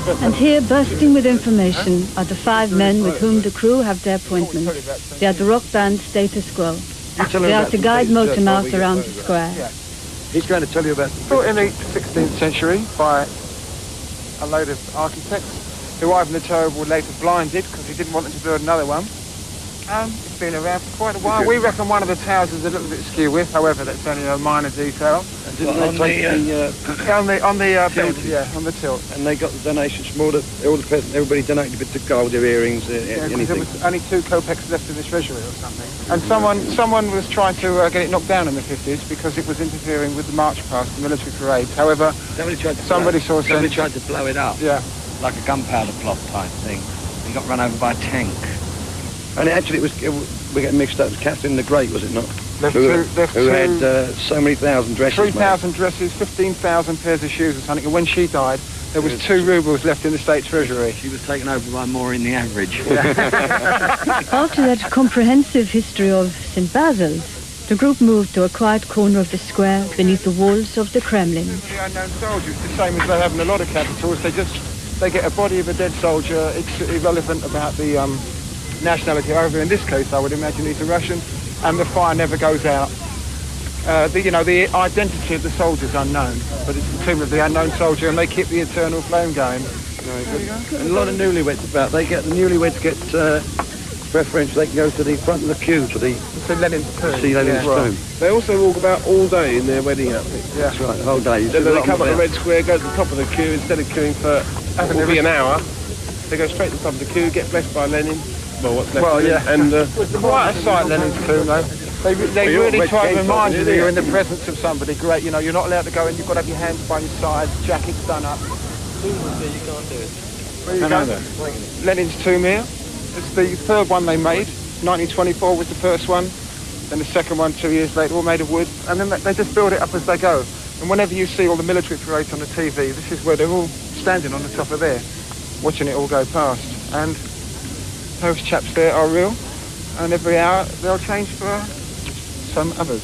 And here, bursting with information, are the 5 men with whom the crew have their appointment. They are the rock band Status Quo. They are to guide MotorMouth around the square. He's going to tell you about... Built in the 16th century by a load of architects who Ivan the Terrible later blinded because he didn't want them to build another one. It's been around for quite a while. We reckon one of the towers is a little bit skew with, however, that's only a minor detail. And didn't they take on the tilt. And they got the donations from all the peasants. Everybody donated a bit to gold, their earrings, anything. There was only 2 kopecks left in the treasury or something. And someone was trying to get it knocked down in the 50s because it was interfering with the march past the military parades. However, somebody tried to blow it up. Yeah. Like a gunpowder plot type thing. He got run over by a tank. And actually, we get mixed up. It was Catherine the Great, was it not? Who had so many thousand dresses. 3,000 dresses, 15,000 pairs of shoes or something. And when she died, there was 2 rubles left in the state treasury. She was taken over by more in the average. After that comprehensive history of St. Basil's, the group moved to a quiet corner of the square beneath the walls of the Kremlin. The unknown soldiers, the same as they have in a lot of capitals. They get a body of a dead soldier. It's irrelevant about the nationality. However, in this case, I would imagine he's a Russian, and the fire never goes out. The identity of the soldier is unknown, but it's the tomb of the unknown soldier, and they keep the eternal flame going. And a lot of newlyweds about. The newlyweds get preference. They can go to the front of the queue to Lenin's tomb. See Lenin's tomb. They also walk about all day in their wedding outfit. Yeah. That's right, the whole day. Then they come up the Red Square, go to the top of the queue, instead of queuing for an hour, they go straight to the top of the queue, get blessed by Lenin. Well, what's left of him, and quite a sight, Lenin's tomb, though. They really try to remind you that you're in the presence of somebody great. You know, you're not allowed to go in, you've got to have your hands by your sides, jackets done up. You can't do it. Where you go? Lenin's tomb here. It's the 3rd one they made. 1924 was the first one. Then the second one 2 years later, all made of wood. And then they just build it up as they go. And whenever you see all the military parades on the TV, this is where they're all standing on the top of there, watching it all go past. And those chaps there are real. And every hour they'll change for some others.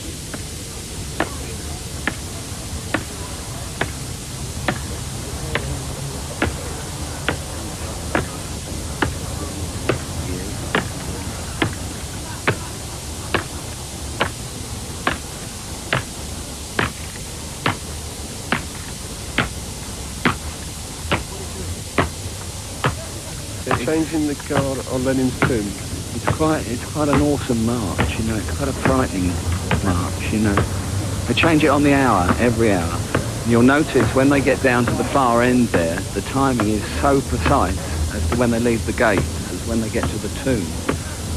Changing the guard on Lenin's tomb. It's quite an awesome march, you know. It's quite a frightening march, you know. They change it on the hour, every hour. And you'll notice when they get down to the far end there, the timing is so precise as to when they leave the gate as when they get to the tomb.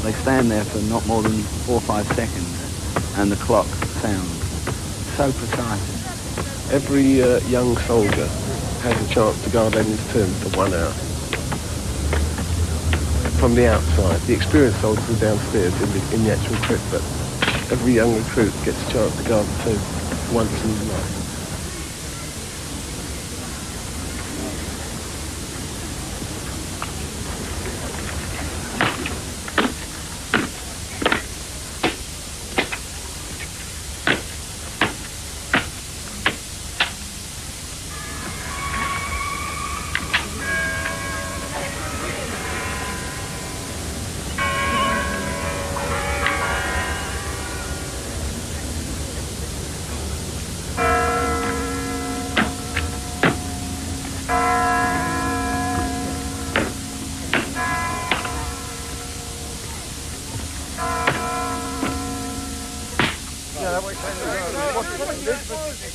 They stand there for not more than 4 or 5 seconds, and the clock sounds. So precise. Every young soldier has a chance to guard Lenin's tomb for 1 hour. From the outside. The experienced soldiers are downstairs in the actual crypt, but every young recruit gets a chance to guard the tomb once in his life.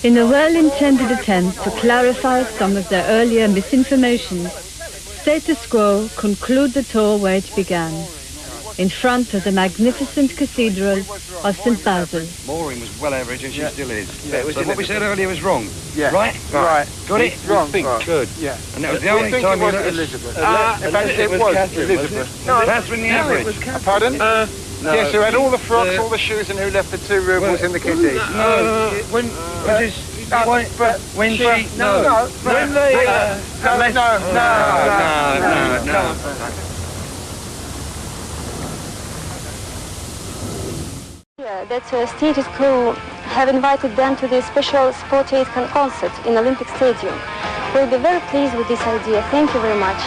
In a well-intended attempt to clarify some of their earlier misinformation, Status Quo conclude the tour where it began, in front of the magnificent cathedral of St. Basil. Maureen was well average, and she still is. Yeah, so what we said earlier was wrong. Yeah. Right? Got it? Wrong. Good. Yeah. And that was the only time it wasn't Elizabeth. In fact, it was Catherine, Elizabeth. No, Catherine the average. Pardon? No. Yes, who had all the frocks, all the shoes, and who left the 2 rubles in the kitty. When Yeah, that Status Quo have invited them to the special 48th concert in Olympic Stadium. We'll be very pleased with this idea. Thank you very much.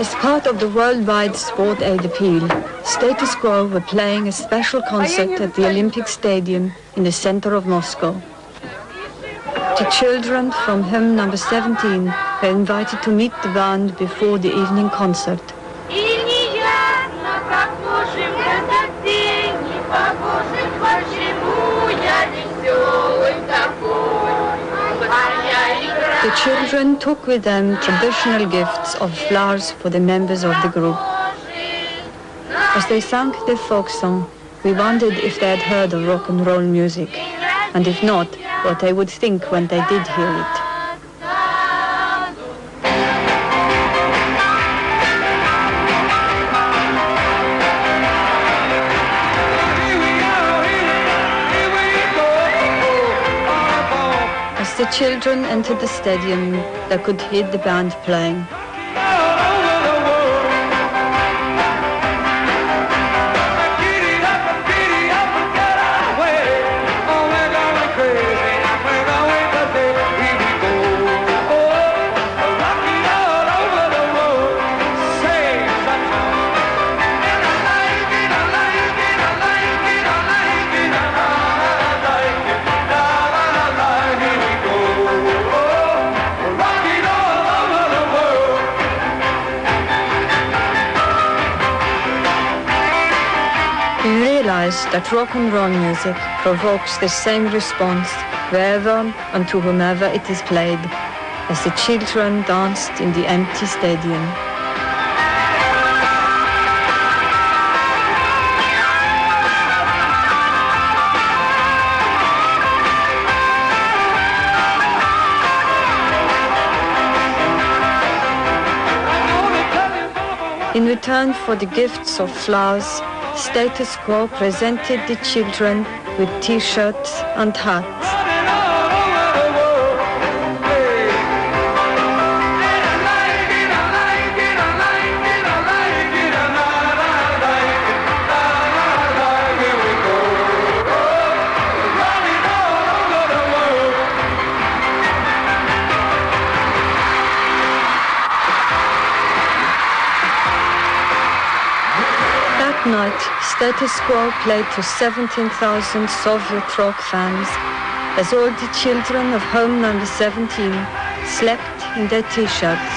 As part of the worldwide sport aid appeal, Status Quo were playing a special concert at the Olympic Stadium in the center of Moscow. The children from home number 17 were invited to meet the band before the evening concert. The children took with them traditional gifts of flowers for the members of the group. As they sang their folk song, we wondered if they had heard of rock and roll music, and if not, what they would think when they did hear it. As the children entered the stadium, they could hear the band playing. That rock and roll music provokes the same response wherever and to whomever it is played, as the children danced in the empty stadium. In return for the gifts of flowers, Status Quo presented the children with T-shirts and hats. That night, Status Quo played to 17,000 Soviet rock fans as all the children of home number 17 slept in their T-shirts.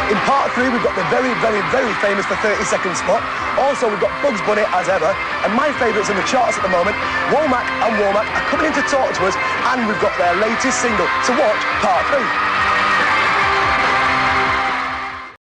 In part 3, we've got the very, very, very famous The 30-Second Spot. Also, we've got Bugs Bunny, as ever. And my favourites in the charts at the moment, Womack and Womack, are coming in to talk to us. And we've got their latest single. So watch part 3.